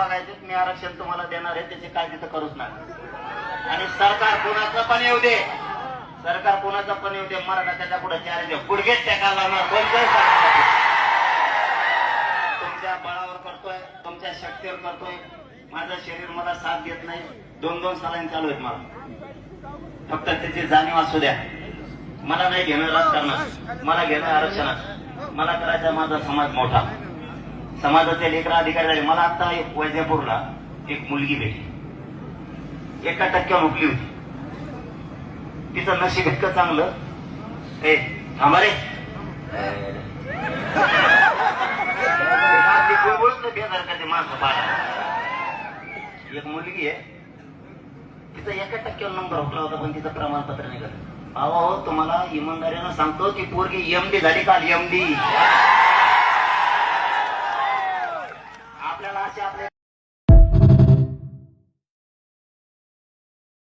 बघायचे, मी आरक्षण तुम्हाला देणार आहे, त्याची काळजी तर करूच नका. आणि सरकार कोणाचं पण येऊ दे, सरकार कोणाचं पण येऊ दे, मराठा त्याच्या पुढे चार गुडघेच टेकायला लावणार. तुमच्या बळावर करतोय, तुमच्या शक्तीवर करतोय. माझं शरीर मला साथ देत नाही. 2-2 सालांनी चालू आहेत मला. फक्त त्याची जाणीव असू द्या. मला नाही घेणं राजकारणात, मला घेणं आरक्षणात. मला करायचा माझा समाज मोठा, समाजाचे लेकर अधिकारी झाले. मला आता एक वैजापूरला एक मुलगी भेटली, 1% उकली होती. तिचं नशीब इतकं चांगलं, ए थांबा रे, माणसं पाहा. एक मुलगी आहे, तिचा 1% नंबर हुकला होता, पण तिचं प्रमाणपत्र निघालं. अहो तुम्हाला इमानदारीनं सांगतो, ती पोरगी MD झाली काल, MD.